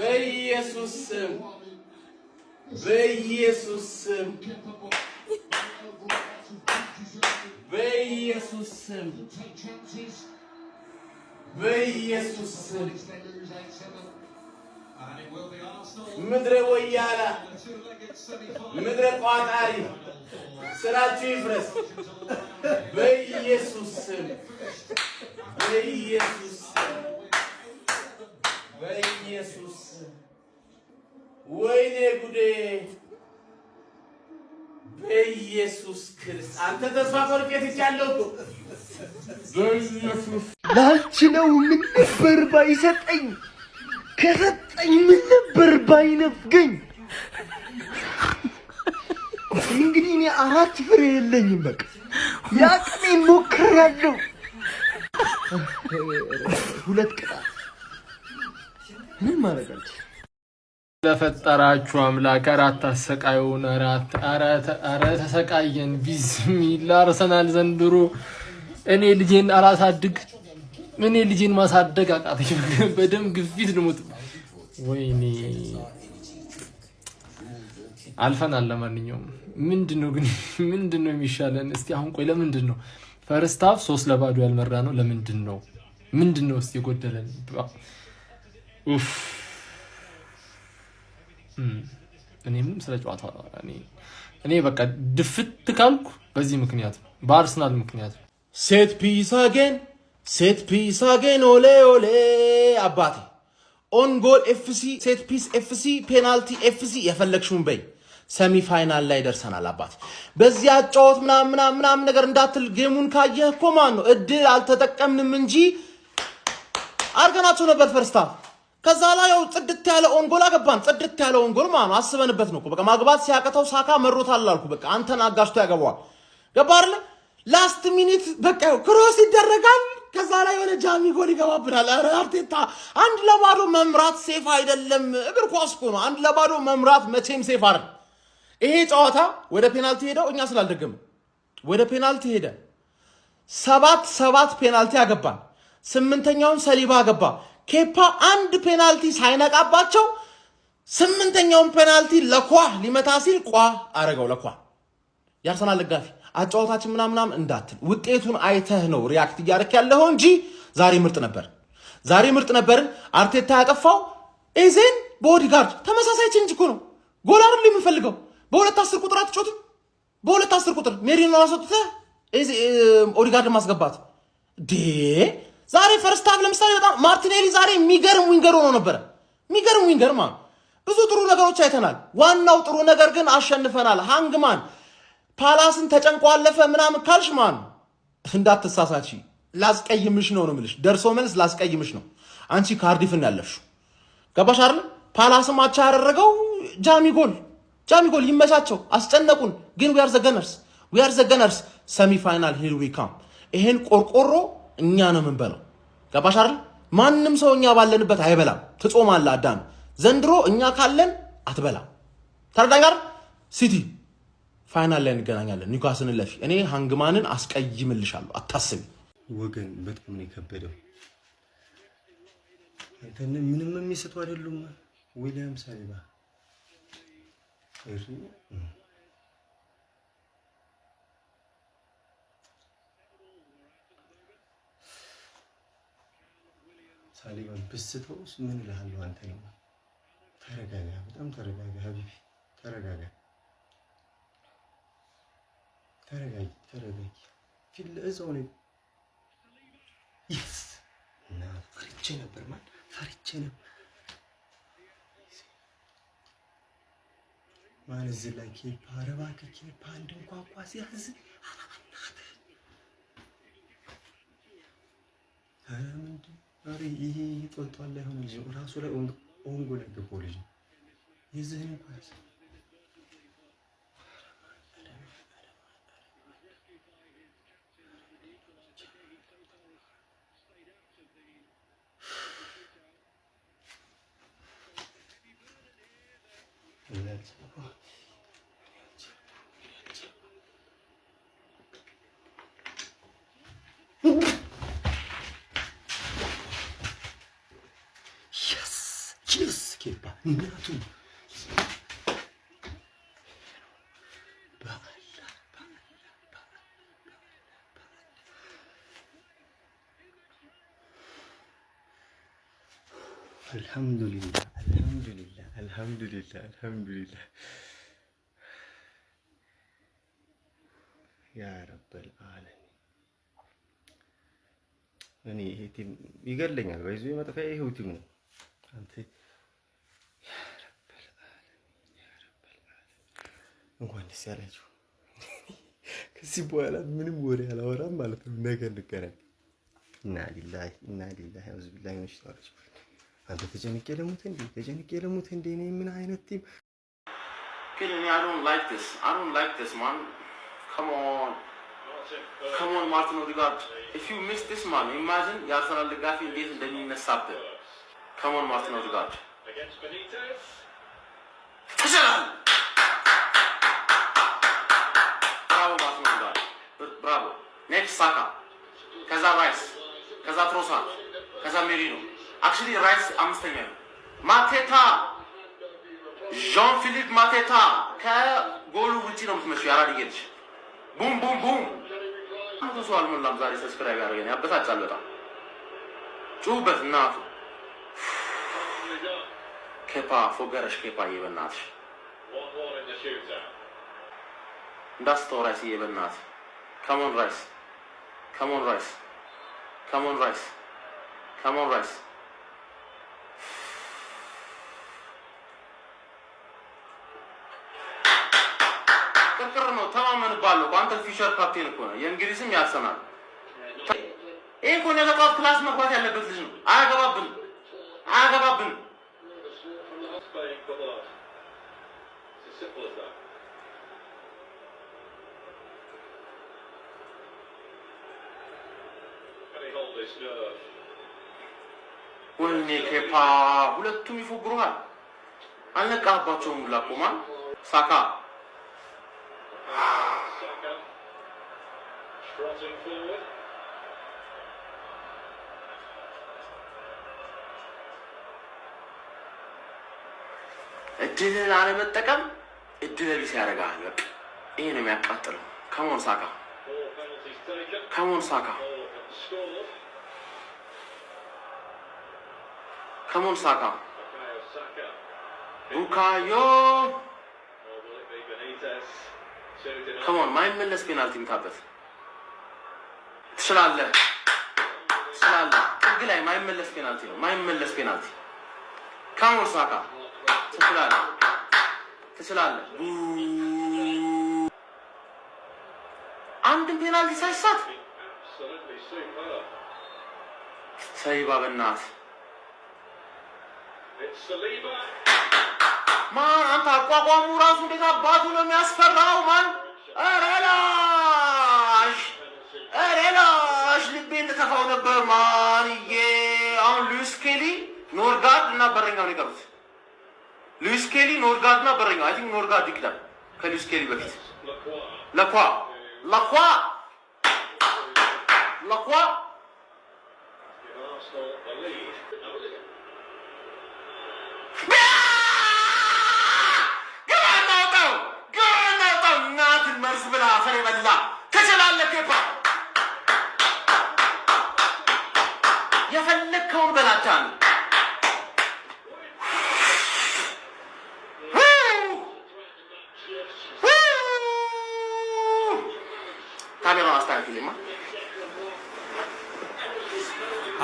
በኢየሱስ ስም በኢየሱስ ስም በኢየሱስ ስም በኢየሱስ ስም ምድረ ወያላ ምድረ ቋጣሪ ስራችሁ ይፍረስ በኢየሱስ ስም በኢየሱስ ስም በኢየሱስ ስም ወይኔ ጉዴ በኢየሱስ ክርስቶስ አንተ ተስፋ ቆርጬ ትቻለሁ በኢየሱስ ላንቺ ነው ምን ነበር ባይሰጠኝ ከሰጠኝ ምን ነበር ባይነፍገኝ እንግዲህ እኔ አራት ፍሬ የለኝም በቃ ያቅሜን ሞክሬያለሁ ሁለት ቅጣት ምን ማድረግ አልችልም ለፈጠራችሁ አምላክ አራት አሰቃዩን አረ ተሰቃየን ቢስሚላህ አርሰናል ዘንድሮ እኔ ልጄን አላሳድግ እኔ ልጄን ማሳደግ አቃተኝ በደም ግፊት ልሞት ወይኔ አልፈናል ለማንኛውም ምንድነው ግን ምንድነው የሚሻለን እስቲ አሁን ቆይ ለምንድነው ፈርስት ሃፍ 3-0 ያልመራ ነው ምንድነው እስቲ የጎደለን ኡፍ እኔም ስለጨዋታ እኔ በቃ ድፍት ካልኩ በዚህ ምክንያት በአርሰናል ምክንያት ሴት ፒስ አገን ኦሌ ኦሌ አባቴ ኦን ጎል ኤፍሲ ሴት ፒስ ኤፍሲ ፔናልቲ ኤፍሲ የፈለግሽውን በይ ሰሚ ፋይናል ላይ ደርሰናል አባቴ በዚህ አጫወት ምናምን ነገር እንዳትል ጌሙን ካየህ እኮ ማን ነው እድል አልተጠቀምንም እንጂ አርገናቸው ነበር ፈርስታ ከዛ ላይ ያው ጽድት ያለ ኦን ጎል አገባን ጽድት ያለ ኦን ጎል ማን አስበንበት ነው በቃ ማግባት ሲያቀተው ሳካ መሮታል አልኩ በቃ አንተን አጋሽቶ ያገባዋል ገባ አይደል ላስት ሚኒት በቃ ክሮስ ይደረጋል ከዛ ላይ ወደ ጃሚ ጎል ይገባብናል አረ አርቴታ አንድ ለባዶ መምራት ሴፍ አይደለም እግር ኳስ እኮ ነው አንድ ለባዶ መምራት መቼም ሴፍ አይደል ይሄ ጨዋታ ወደ ፔናልቲ ሄደው እኛ ስላልደገም ወደ ፔናልቲ ሄደ 7 ፔናልቲ አገባን 8ኛውን ሰሊባ አገባ ኬፓ አንድ ፔናልቲ ሳይነቃባቸው 8ኛውን ፔናልቲ ለኳ ሊመታ ሲል ቋ አረጋው ለኳ ያርሰናል ደጋፊ አጫዋታችን ምናምን እንዳትል ውጤቱን አይተህ ነው ሪአክት እያደረክ ያለው እንጂ ዛሬ ምርጥ ነበር አርቴታ ያጠፋው ኤዜን ቦዲጋርድ ተመሳሳይ ቼንጅ እኮ ነው ጎል አይደል የምፈልገው በ2-10 ቁጥር አትጮትም በ2-10 ቁጥር ሜሪኖ አሰጥተ ኦዲጋርድ ማስገባት ዛሬ ፈርስት ሃፍ ለምሳሌ በጣም ማርቲኔሊ ዛሬ የሚገርም ዊንገር ሆኖ ነበር የሚገርም ዊንገር ማለት ብዙ ጥሩ ነገሮች አይተናል ዋናው ጥሩ ነገር ግን አሸንፈናል ሃንግማን ፓላስን ተጨንቆ አለፈ ምናምን ካልሽ ማን እንዳትሳሳቺ ላስቀይምሽ ነው የምልሽ ደርሶ መልስ ላስቀይምሽ ነው አንቺ ካርዲፍን ያለፍሽው ገባሽ አይደል ፓላስም አቻ ያደረገው ጃሚ ጎል ይመቻቸው አስጨነቁን ግን we are the gunners ሰሚ ፋይናል here we come ይሄን ቆርቆሮ እኛ ነው የምንበላው ገባሽ አይደል ማንንም ሰው እኛ ባለንበት አይበላም ትጾማለህ አዳም ዘንድሮ እኛ ካለን አትበላም ተረዳጋር ሲቲ ፋይናል ላይ እንገናኛለን ኒውካስልን ለፊ እኔ ሃንግማንን አስቀይምልሻለሁ አታስቢ ወገን በጣም ነው የከበደው አንተን ምንም የሚሰጡ አይደሉም ዊሊያም ሳሊባ ሳሊባ ብስተውስ ምን ይላል አንተ ነው ተረጋጋ በጣም ተረጋጋ ሀቢቢ ተረጋጋ ተረጋጊ ፊል እዛው ነው እና ፈርቼ ነበር ማን እዚህ ላይ ኬፓ አረባክ ኬፓ አንድ እንኳን ኳስ ያዝ አረ ይሄ ጦልጧል ላይ ሆነ ልጅ ራሱ ላይ ኦንጎ ላይ ገባው ልጅ የዚህን ኳስ Yes, keep እናቱ አልሐምዱሊላህ አልሐምዱሊላህ አልሐምዱሊላህ አልሐምዱሊላህ ያ ረበል ዓለሚን። እኔ ይሄ ቲም ይገለኛል። በይዞ መጥፋዬ ይሄው ቲም ነው። አንተ ያ ረበል ዓለሚን ያ ረበል ዓለሚን እንኳን ደስ ያላችሁ። ከዚህ በኋላ ምንም ወሬ አላወራም ማለት ነው። ነገ እንገናኝ። ኢና ሊላሂ አውዙ ቢላሂ ሚነሽ ሸይጣኒ ረጂም። አንተ ተጨንቄ ለሞት እንዴ እኔ ምን አይነት ቲም ግን እኔ I don't like this man. Come on Martin Odegaard. If you miss this man, imagine የአርሰናል ደጋፊ እንዴት እንደሚነሳብህ. Come on Martin Odegaard. Against Benitez. Bravo Martin Odegaard. Bravo. Next Saka. ከዛ ራይስ, ከዛ ትሮሳርድ, ከዛ ሜሪኖ. Actually ራይስ አምስተኛ ነው. ማቴታ ዣን ፊሊፕ ማቴታ ከጎሉ ውጪ ነው የምትመስለው። ያራድ ይገድሽ ቡም ቡም ቡም አንተ ሰው አልሞላም። ዛሬ ሰብስክራይብ ያደርገኝ ያበሳጫል በጣም ጩበት እናቱ ኬፓ ፎገረሽ ኬፓ ይበናትሽ እንዳስተው ራይስ ይበናት come on ራይስ ቅርቅር ነው ተማመን ባለው አንተ ፊሸር ካፕቴን እኮ ነው የእንግሊዝም ያርሰናል። ይሄ እኮ ነገ ጠዋት ክላስ መግባት ያለበት ልጅ ነው። አያገባብን ወይኔ ኬፓ ሁለቱም ይፎግሩሃል። አልነቃባቸውም ላቆማን ሳካ crossing forward. እድልን አለመጠቀም እድል ቢስ ያደርጋል። በቃ ይሄ ነው የሚያቃጥለው። ከሞን ሳካ ቡካዮ ከሞን ማይመለስ ፔናልቲ ምታበት ትችላለህ። ጥግ ላይ ማይመለስ ፔናልቲ ነው። ከሞን ሳካ ትችላለህ። አንድም ፔናልቲ ሳይሳት ሰሊባ በእናትህ ማን አንተ አቋቋሙ ራሱ እንዴት አባቱ ነው የሚያስፈራው ማን ሬላሽ ልቤ እንደተፋው ነበር ማንዬ። አሁን ሉዊስ ኬሊ ኖርጋርድ እና በረኛው ነው የቀሩት። ሉዊስ ኬሊ ኖርጋርድ እና በረኛው አይ ቲንክ ኖርጋርድ ይቅዳል ከሉዊስ ኬሊ በፊት ለኳ ገናውጣው እናትን መርዝ ብላ ፈሬ በላ ትችላለህ ኬፓ የፈለግከውን በላታን ካሜራውን አስተካክልማ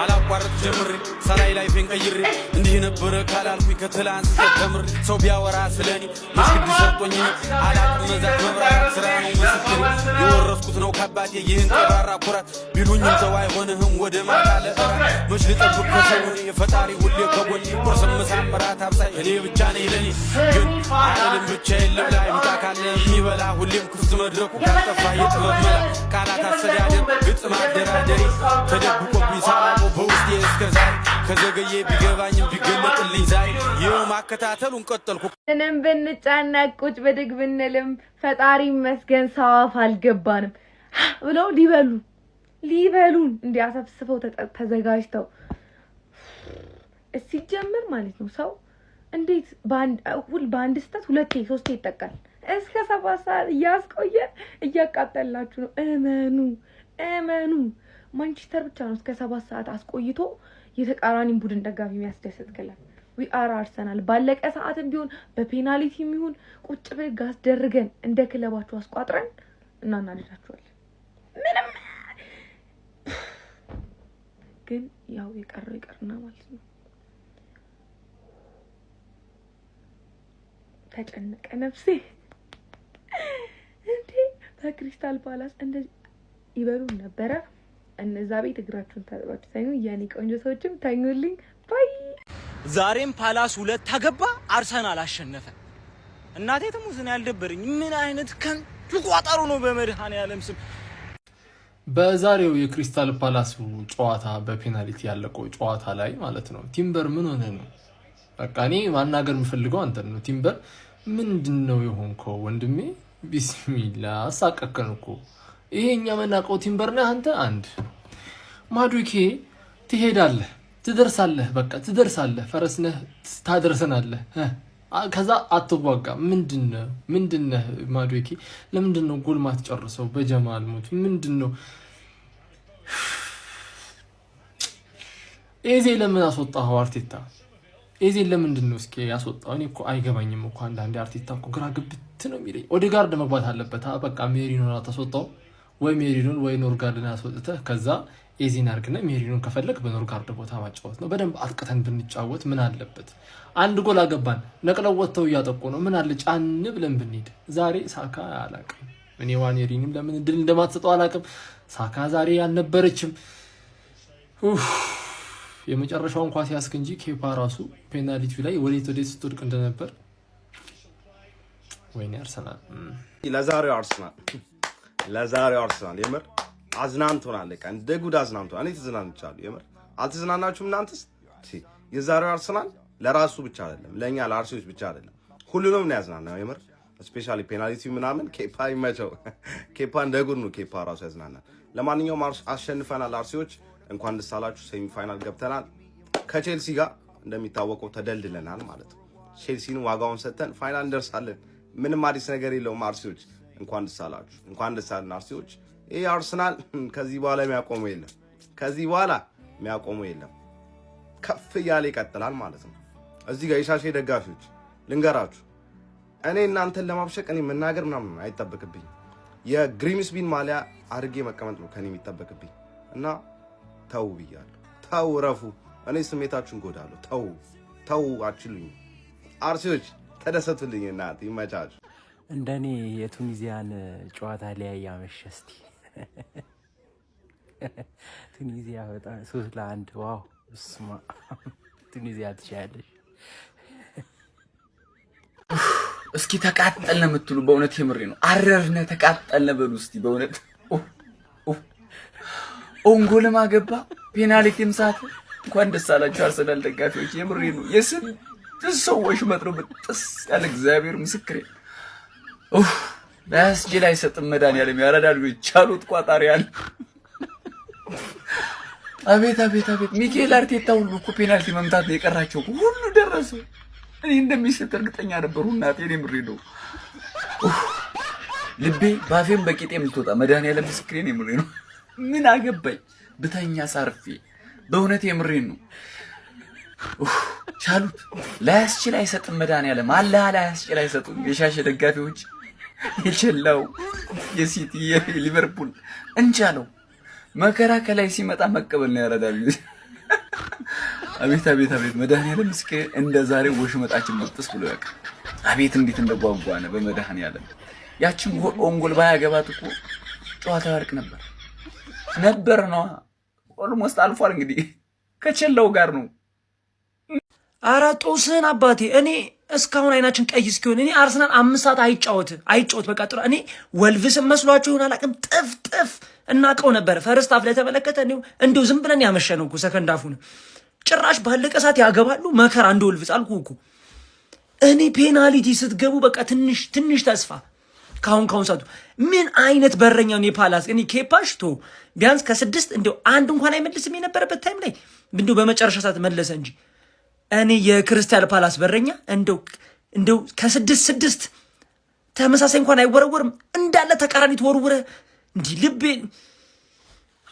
አላቋረጥ ጀምሬ ሳላይ ላይ ቀይሬ እንዲህ ነበረ ካላልኩኝ ከትላንት ተምሬ ሰው ቢያወራ ስለኔ መስጊድ ሰርቶኝ አላቅም መዛት መብራት ስራ ነው መስጊድ የወረስኩት ነው ከአባቴ ይህን ቀባራ ኩራት ቢሉኝም ሰው አይሆንህም ወደ ማታ ለእራት መች ልጠብቅ ከሰውን የፈጣሪ ሁሌ ከጎኔ ቁርስም ምሳም እራት አብሳይ እኔ ብቻ ነኝ ለኔ ግን አለም ብቻ የለም ላይ ምጣ ካለ የሚበላ ሁሌም ክፍት መድረኩ ካልጠፋ የጥበብ መላ ቃላት አስተዳደር ግጥም አደራደሪ ተደብቆብኝ ሳላቆ በውስጤ እስከዛሬ ከዘገየ ቢገባኝም ቢገለጥልኝ ዛሬ ይኸው ማከታተሉን ቀጠልኩ። ምንም ብንጨነቅ ቁጭ ብድግ ብንልም ፈጣሪ ይመስገን ሰው አፍ አልገባንም ብለው ሊበሉን እንዲያሰብስበው ተዘጋጅተው ሲጀምር ማለት ነው። ሰው እንዴት በአንድ ስህተት ሁለቴ ሶስቴ ይጠቃል? እስከ 7 ሰዓት እያስቆየ እያቃጠላችሁ ነው። እመኑ ማንቸስተር ብቻ ነው እስከ 7 ሰዓት አስቆይቶ የተቃራኒን ቡድን ደጋፊ የሚያስደስት ክለብ። ዊ አር አርሰናል። ባለቀ ሰዓትም ቢሆን በፔናልቲም ይሁን ቁጭ ብድግ አስደርገን እንደ ክለባችሁ አስቋጥረን እናናድዳችኋለን። ምንም ግን ያው የቀረው ይቀርና ማለት ነው። ተጨነቀ ነፍሴ እንዴ በክሪስታል ፓላስ እንደዚህ ይበሉ ነበረ። እነዛ ቤት እግራችሁን ታጥባችሁ ተኙ። የኔ ቆንጆ ሰዎችም ተኙልኝ። ባይ። ዛሬም ፓላስ 2 አገባ፣ አርሰናል አሸነፈ። እናቴ ትሙት ነው ያልደበረኝ። ምን አይነት ከንቱ ቋጠሮ ነው በመድኃኔዓለም ስም። በዛሬው የክሪስታል ፓላስ ጨዋታ በፔናልቲ ያለቀው ጨዋታ ላይ ማለት ነው ቲምበር ምን ሆነ ነው? በቃ እኔ ማናገር የምፈልገው አንተን ነው። ቲምበር ምንድነው የሆንከው ወንድሜ? ቢስሚላ አሳቀከን እኮ። ይሄኛ መናቀው ቲምበር ነህ አንተ። አንድ ማዱኬ ትሄዳለህ፣ ትደርሳለህ፣ በቃ ትደርሳለህ፣ ፈረስ ነህ፣ ታደርሰናለህ። ከዛ አትዋጋ። ምንድነው ማዱኬ? ለምንድነው ጎል ማትጨርሰው? በጀማል ሙት ምንድነው? ኤዜ ለምን አስወጣኸው? አርቴታ ኤዜ ለምንድነው እስኪ ያስወጣው? እኔ እኮ አይገባኝም እኮ አንዳንዴ አርቴታ እኮ ግራ ግብት ነው የሚለኝ። ኦዴጋርድ መግባት አለበት። በቃ ሜሪኖን አታስወጣው ወይ ሜሪኖን ወይ ኖርጋርድን አስወጥተህ ከዛ ኤዚን አርግና ሜሪኖን ከፈለክ በኖርጋርድ ቦታ ማጫወት ነው። በደንብ አጥቅተን ብንጫወት ምን አለበት? አንድ ጎል አገባን፣ ነቅለው ወጥተው እያጠቁ ነው። ምን አለ ጫን ብለን ብንሄድ። ዛሬ ሳካ አላቅም እኔ ዋኔሪንም ለምን ድል እንደማትሰጠው አላቅም። ሳካ ዛሬ አልነበረችም። የመጨረሻውን ኳስ ያስክ እንጂ ኬፓ ራሱ ፔናልቲው ላይ ወዴት ስትወድቅ እንደነበር ወይኔ አርሰናል። ለዛሬው አርሰናል የምር አዝናንቶናል። ለካ እንደ ጉድ አዝናንቶናል። እኔ ተዝናንቻለሁ የምር። አልተዝናናችሁም እናንተስ? የዛሬው አርሰናል ለራሱ ብቻ አይደለም፣ ለኛ ለአርሲዎች ብቻ አይደለም፣ ሁሉንም ነው ያዝናናው የምር። ስፔሻሊ ፔናልቲው ምናምን ኬፓ ይመቸው። ኬፓ እንደ ጉድ ነው። ኬፓ ራሱ ያዝናናል። ለማንኛውም አሸንፈናል አርሲዎች። እንኳን ደስ አላችሁ። ሴሚ ፋይናል ገብተናል። ከቼልሲ ጋር እንደሚታወቀው ተደልድለናል ማለት ነው። ቼልሲን ዋጋውን ሰጥተን ፋይናል እንደርሳለን። ምንም አዲስ ነገር የለውም አርሲዎች። እንኳን ደስ አላችሁ። እንኳን ደስ አለን አርሲዎች። ይሄ አርሰናል ከዚህ በኋላ የሚያቆመው የለም። ከዚህ በኋላ የሚያቆመው የለም። ከፍ እያለ ይቀጥላል ማለት ነው። እዚህ ጋር የሻሼ ደጋፊዎች ልንገራችሁ፣ እኔ እናንተን ለማብሸቅ እኔ መናገር ምናምን አይጠበቅብኝ። የግሪምስቢን ማሊያ አድርጌ መቀመጥ ነው ከኔ የሚጠበቅብኝ እና ተው ብያለሁ። ተው ረፉ። እኔ ስሜታችሁን ጎዳለሁ። ተው አችሉኝ። አርሲዎች ተደሰቱልኝ። እናት ይመቻችሁ። እንደኔ የቱኒዚያን ጨዋታ ላይ ያመሸ እስቲ ቱኒዚያ በጣም 3-1 ዋው! እስማ ቱኒዚያ ትሻለሽ። እስኪ ተቃጠልነ የምትሉ በእውነት የምሬ ነው። አረርነ ተቃጠልነ በሉ እስቲ በእውነት ኦንጎልም አገባ ፔናልቲም ሳተ። እንኳን ደስ አላችሁ አርሰናል ደጋፊዎች፣ የምሬ ነው። የስንት ሰዎች መጥሮ በጥስ ያለ እግዚአብሔር ምስክሬ። በስጅ ላይ ሰጥም መድኃኒዓለም ያረዳሉ የቻሉት ቋጣሪ ያለ። አቤት አቤት አቤት! ሚኬል አርቴታ ሁሉ እኮ ፔናልቲ መምታት ነው የቀራቸው፣ ሁሉ ደረሱ። እኔ እንደሚሰጥ እርግጠኛ ነበሩ። እናቴ እኔ ምሬ ነው። ልቤ ባፌም በቂጤም ልትወጣ መድኃኒዓለም ምስክሬ ነው። ምሬ ነው። ምን አገባኝ ብተኛ ሳርፌ፣ በእውነት የምሬን ነው። ቻሉት። ላያስችል አይሰጥም መድኃኒዓለም አላህ ላያስችል አይሰጡም። የሻሸ ደጋፊዎች የቸላው የሲቲ የሊቨርፑል እንቻለው መከራ ከላይ ሲመጣ መቀበል ነው ያረዳሉ። አቤት አቤት አቤት! መድኃኒዓለም ምስክሬ እንደ ዛሬ ወሽመጣችን መጥስ ብሎ ያውቃል። አቤት እንዴት እንደጓጓነ በመድኃኒዓለም። ያችን ኦንጎል ባያገባት እኮ ጨዋታው ያልቅ ነበር ነው። ኦልሞስት አልፏል። እንግዲህ ከቸላው ጋር ነው። ኧረ ጦስህን አባቴ። እኔ እስካሁን አይናችን ቀይ እስኪሆን እኔ አርሰናል 5 ሰዓት አይጫወት በቃ ጥሩ። እኔ ወልቭስ መስሏችሁ ይሆን አላውቅም። ጥፍ እናቀው ነበር። ፈርስት አፍ ለተመለከተ እንደው ዝም ብለን ያመሸነው እኮ ሰከንድ አፉን ጭራሽ ባለቀ ሰዓት ያገባሉ። መከራ እንደ ወልቭስ አልኩ እኮ እኔ። ፔናልቲ ስትገቡ በቃ ትንሽ ተስፋ ካሁን ሰዓቱ ምን አይነት በረኛው ነው የፓላስ። እኔ ኬፓሽቶ ቢያንስ ከ6 እንደው አንድ እንኳን አይመልስም የነበረበት ታይም ላይ እንደው በመጨረሻ ሰዓት መለሰ እንጂ እኔ የክሪስታል ፓላስ በረኛ እንደው ከ6-6 ተመሳሳይ እንኳን አይወረወርም እንዳለ ተቃራኒ ተወርውረ እንዲህ ልቤ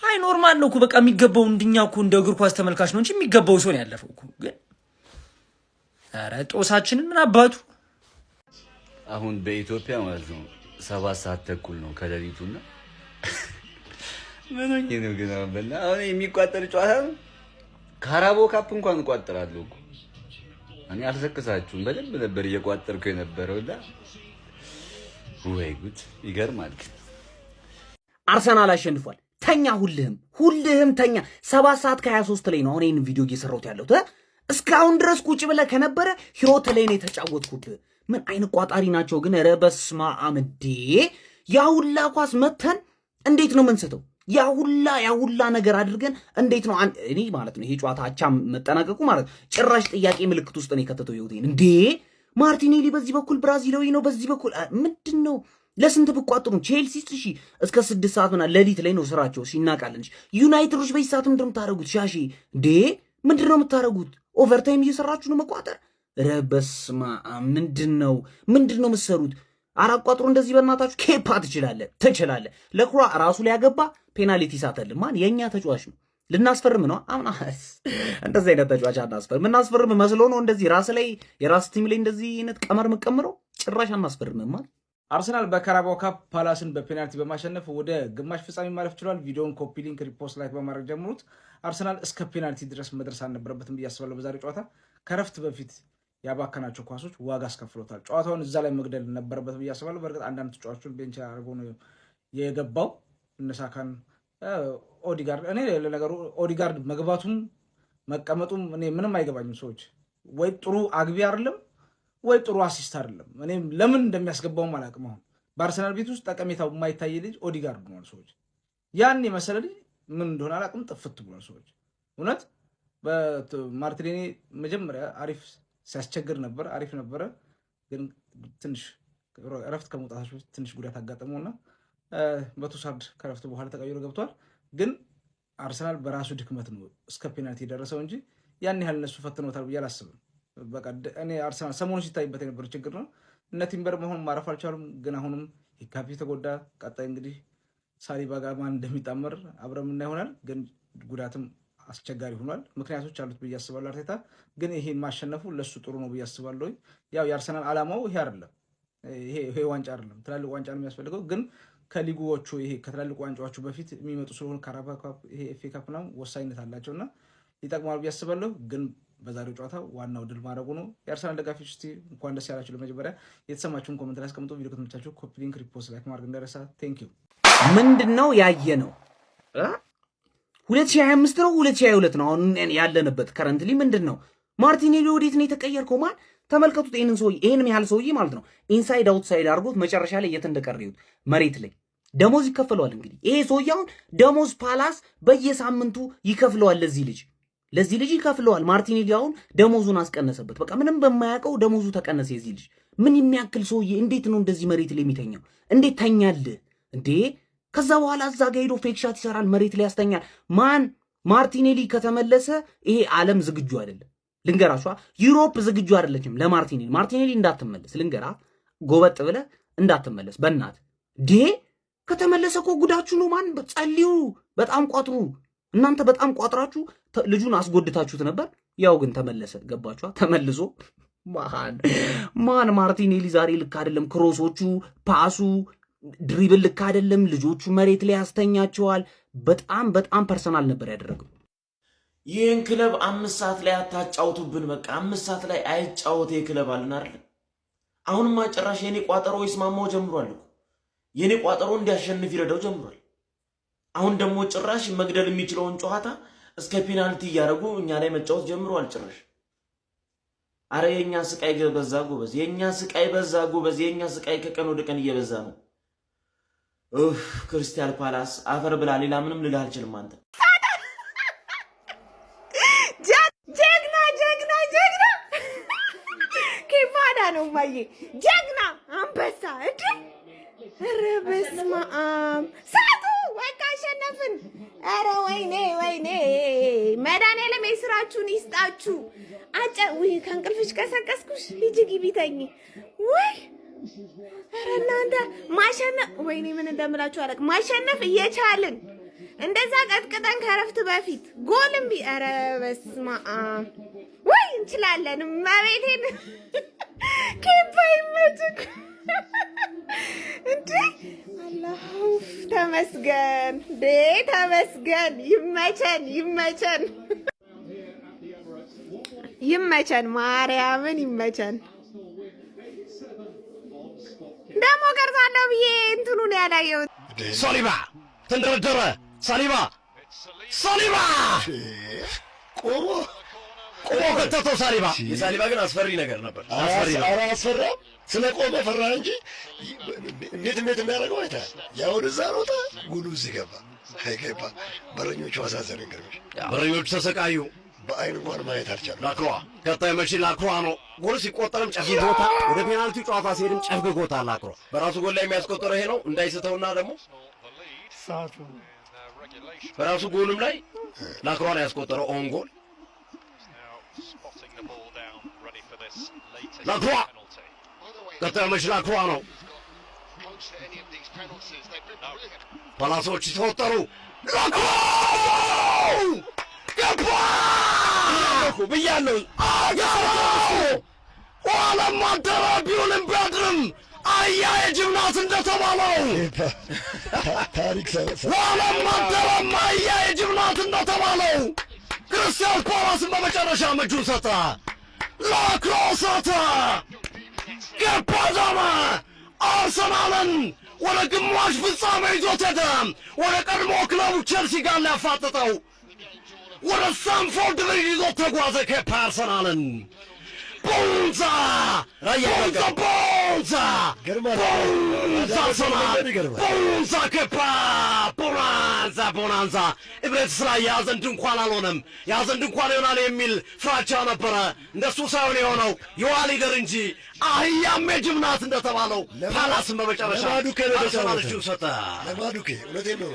አይ ኖርማል ነው እኮ በቃ የሚገባው እንድኛው እኮ እንደ እግር ኳስ ተመልካች ነው እንጂ የሚገባው ሰው ነው ያለፈው እኮ። ግን ኧረ ጦሳችንን ምን አባቱ አሁን በኢትዮጵያ ማለት ነው 7 ሰዓት ተኩል ነው ከሌሊቱና ምን ሆኜ ነው ግን አሁን የሚቋጠር ጨዋታ ነው። ካራቦ ካፕ እንኳን እንቋጥራለሁ እኮ እኔ አልሰክሳችሁም በደንብ ነበር እየቋጠርኩ የነበረውና ወይ ጉድ ይገርማል። አርሰናል አሸንፏል። ተኛ ሁልህም ተኛ። 7 ሰዓት ከ23 ላይ ነው አሁን ይሄን ቪዲዮ እየሰራሁት ያለሁት። እስካሁን ድረስ ቁጭ ብለህ ከነበረ ህይወት ላይ ነው የተጫወትኩብህ። ምን አይነት ቋጣሪ ናቸው ግን! ኧረ በስመ አብ እንዴ! ያ ሁላ ኳስ መተን እንዴት ነው የምንስተው? ያ ሁላ ነገር አድርገን እንዴት ነው እኔ ማለት ነው ይሄ ጨዋታ አቻ መጠናቀቁ ማለት ጭራሽ ጥያቄ ምልክት ውስጥ ነው የከተተው ህይወቴን። እንዴ ማርቲኔሊ በዚህ በኩል ብራዚላዊ ነው፣ በዚህ በኩል ምንድነው? ለስንት ብቋጥሩ ቼልሲ እሺ እስከ 6 ሰዓት ምናምን ሌሊት ላይ ነው ስራቸው ሲናቃለን። ዩናይትዶች በዚህ ሰዓት ምንድነው የምታደርጉት? ሻሺ እንዴ ምንድነው የምታደርጉት? ኦቨርታይም እየሰራችሁ ነው መቋጠር። ኧረ በስመ አብ ምንድነው የምትሰሩት? አራቋጥሩ እንደዚህ በእናታችሁ። ኬፓ ትችላለህ። ለክሯ ራሱ ላይ ያገባ ፔናልቲ ሳተልም ማን የኛ ተጫዋች ነው። ልናስፈርም ነው አሁን። እንደዚህ አይነት ተጫዋች አናስፈርም። እናስፈርም መስሎ ነው እንደዚህ ራስ ላይ የራስ ቲም ላይ እንደዚህ አይነት ቀመር መቀምረው ጭራሽ አናስፈርምም ማለት። አርሰናል በካራባኦ ካፕ ፓላስን በፔናልቲ በማሸነፍ ወደ ግማሽ ፍጻሜ ማለፍ ችሏል። ቪዲዮውን ኮፒ ሊንክ፣ ሪፖስት፣ ላይክ በማድረግ ጀምሩት። አርሰናል እስከ ፔናልቲ ድረስ መድረስ አልነበረበትም ብዬ አስባለሁ። በዛሬው ጨዋታ ከረፍት በፊት ያባከናቸው ኳሶች ዋጋ አስከፍሎታል። ጨዋታውን እዛ ላይ መግደል ነበረበት ብዬ አስባለሁ። በእርግጥ አንዳንድ ተጫዋቾችን ቤንች አድርጎ ነው የገባው እነሳካን ኦዲጋርድ። እኔ ለነገሩ ኦዲጋርድ መግባቱም መቀመጡም እኔ ምንም አይገባኝም። ሰዎች ወይ ጥሩ አግቢ አይደለም ወይ ጥሩ አሲስት አይደለም። እኔ ለምን እንደሚያስገባውም አላውቅም። አሁን በአርሰናል ቤት ውስጥ ጠቀሜታው የማይታይ ልጅ ኦዲጋርድ ነው። ሰዎች ያን የመሰለ ልጅ ምን እንደሆነ አላውቅም፣ ጥፍት ብሏል። ሰዎች እውነት በማርቲኔሊ መጀመሪያ አሪፍ ሲያስቸግር ነበር፣ አሪፍ ነበረ። ግን ትንሽ እረፍት ከመውጣታቸው ትንሽ ጉዳት አጋጠመውና በቱሳርድ ከረፍት በኋላ ተቀይሮ ገብቷል። ግን አርሰናል በራሱ ድክመት ነው እስከ ፔናልቲ የደረሰው እንጂ ያን ያህል እነሱ ፈትኖታል ብዬ አላስብም። በቃ እኔ አርሰናል ሰሞኑ ሲታይበት የነበረ ችግር ነው። እነ ቲምበር መሆን ማረፍ አልቻሉም። ግን አሁንም ሂካፒ ተጎዳ። ቀጣይ እንግዲህ ሳሊባ ጋር ማን እንደሚጣመር አብረን እና ይሆናል። ግን ጉዳትም አስቸጋሪ ሆኗል። ምክንያቶች አሉት ብዬ አስባለሁ። አርቴታ ግን ይሄን ማሸነፉ ለሱ ጥሩ ነው ብዬ አስባለሁ። ያው የአርሰናል ዓላማው ይሄ አይደለም፣ ይሄ ዋንጫ አይደለም፣ ትላልቅ ዋንጫ ነው የሚያስፈልገው። ግን ከሊጉዎቹ ይሄ ከትላልቅ ዋንጫዎቹ በፊት የሚመጡ ስለሆነ ካራባኦ ካፕ፣ ይሄ ኤፍኤ ካፕ ነው ወሳኝነት አላቸውና ይጠቅማል ብዬ አስባለሁ። ግን በዛሬው ጨዋታ ዋናው ድል ማድረጉ ነው። የአርሰናል ደጋፊዎች እስቲ እንኳን ደስ ያላችሁ። ለመጀመሪያ የተሰማችሁን ኮሜንት ላይ አስቀምጡ። ቪዲዮ ከተመቻችሁ ኮፒ ሊንክ፣ ሪፖስት፣ ላይክ ማድረግ እንዳይረሳ። ቴንክ ዩ። ምንድነው ያየነው? 2025 ነው 2022 ነው አሁን ያለንበት ከረንትሊ። ምንድነው ማርቲኔሊ ወዴት ነው የተቀየርከው? ማን ተመልከቱት። ይሄንን ሰውዬ ይሄንም ያህል ሰውዬ ማለት ነው ኢንሳይድ አውትሳይድ አድርጎት መጨረሻ ላይ የት እንደቀረዩት መሬት ላይ ደሞዝ ይከፍለዋል። እንግዲህ ይሄ ሰውዬ አሁን ደሞዝ ፓላስ በየሳምንቱ ይከፍለዋል። ለዚህ ልጅ ይከፍለዋል። ማርቲኔሊ አሁን ደሞዙን አስቀነሰበት። በቃ ምንም በማያውቀው ደሞዙ ተቀነሰ። የዚህ ልጅ ምን የሚያክል ሰውዬ እንዴት ነው እንደዚህ መሬት ላይ የሚተኛው? እንዴት ተኛል እንዴ? ከዛ በኋላ እዛ ጋ ሄዶ ፌክ ሻት ይሰራል፣ መሬት ላይ ያስተኛል። ማርቲኔሊ ከተመለሰ ይሄ ዓለም ዝግጁ አይደለም። ልንገራሷ ዩሮፕ ዝግጁ አይደለችም ለማርቲኔሊ። ማርቲኔሊ እንዳትመለስ ልንገራ፣ ጎበጥ ብለ እንዳትመለስ በእናት ዴ። ከተመለሰ እኮ ጉዳችሁ ነው። ጸልዩ፣ በጣም ቋጥሩ። እናንተ በጣም ቋጥራችሁ ልጁን አስጎድታችሁት ነበር። ያው ግን ተመለሰ። ገባችኋ? ተመልሶ ማርቲኔሊ ዛሬ ልክ አይደለም። ክሮሶቹ፣ ፓሱ፣ ድሪብል ልክ አይደለም። ልጆቹ መሬት ላይ ያስተኛቸዋል። በጣም ፐርሰናል ነበር ያደረገው። ይህን ክለብ 5 ሰዓት ላይ አታጫውቱብን። በቃ 5 ሰዓት ላይ አይጫወት ክለብ አለን አይደል? አሁንማ ጭራሽ የኔ ቋጠሮ ይስማማው ጀምሯል። የኔ ቋጠሮ እንዲያሸንፍ ይረዳው ጀምሯል። አሁን ደግሞ ጭራሽ መግደል የሚችለውን ጨዋታ እስከ ፔናልቲ እያደረጉ እኛ ላይ መጫወት ጀምሯል ጭራሽ። አረ የኛ ስቃይ በዛ ጎበዝ፣ የኛ ስቃይ በዛ ጎበዝ። የኛ ስቃይ ከቀን ወደ ቀን እየበዛ ነው። ክሪስታል ፓላስ አፈር ብላ፣ ሌላ ምንም ልልህ አልችልም። አንተ ጀግና ኬፋዳ ነው ማየ ጀግና አንበሳ እንዴ! ኧረ በስመ አብ ሳቱ በቃ አሸነፍን። ኧረ ወይኔ ወይኔ መድኃኒዓለም የስራችሁን ይስጣችሁ። ውይ ከእንቅልፍሽ ቀሰቀስኩሽ። ሂጂ ግቢ ተኝ። ውይ ኧረ እናንተ ማሸነፍ ወይኔ ምን እንደምላችሁ አላውቅም። ማሸነፍ እየቻልን እንደዛ ቀጥቅጠን ከረፍት በፊት ጎልም ኧረ በስመ አብ ወይ እንችላለን። መቤቴን ኬፓ ይመችክ እንዴ አላህ ተመስገን ተመስገን። ይመቸን ማርያምን ይመቸን። ደሞ ቀርጻለሁ ብዬ እንትኑን ያላየሁት ሳሊባ ተንደረደረ። ሳሊባ ቆሞ ከተተው ሳሊባ። የሳሊባ ግን አስፈሪ ነገር ነበር። አስፈራ ስለ ቆመ ፈራ እንጂ እንዴት የሚያደርገው አይተሃል። ያው እዛ ሮጠ፣ ጉሉ እዚህ ገባ። አይገባ በረኞቹ አሳዘነኝ። ገርምሽ በረኞቹ ተሰቃዩ። በአይን እንኳን ማየት አልቻለም። ላክሯ ቀጣይ መቼ ላክሯ ነው። ጎል ሲቆጠርም ጨፍጎታ፣ ወደ ፔናልቲ ጨዋታ ሲሄድም ጨፍጎታ። ላክሯ በራሱ ጎል ላይ የሚያስቆጠረው ይሄ ነው እንዳይስተውና ደግሞ ሰዓቱ በራሱ ጎልም ላይ ላክሯ ላይ ያስቆጠረው ኦን ጎል ላክሯ ቀጣይ መቼ ላክሯ ነው። ፓላሶች ተወጠሩ። ላክሯ ገባ ብያለሁ። ኋላም አደረ ቢሆንም ቢያድርም አያ የጅብ ናት እንደተባለው ኋላም አደረም አያ የጅብ ናት እንደተባለው ክርስቲያን ፓላስን በመጨረሻ እጁን ሰጠ። ላክሮ ሰጠ። ገባ ዳማ አርሰናልን ወደ ግማሽ ፍጻሜ ይዞት ሄደ። ወደ ቀድሞ ክለቡ ቼልሲ ጋር ሊያፋጥጠው ወደ ስታንፎርድ ብሪጅ ይዞት ተጓዘ። ኬፓ አርሰናልን ቦንዛ ቦንዛ ኬፓ ቦናንዛ ኢብሬትስ ላይ የያዘን ድንኳን አልሆነም። የያዘን ድንኳን ይሆናል የሚል ፍራቻ ነበረ። እንደሱ ሳይሆን የሆነው የዋሊደር እንጂ አህያም የጅብ ናት እንደተባለው ፓላስን በመጨረሻ አርሰናል እጁን ሰጠ። ለማዱኬ እውነቴን ነው።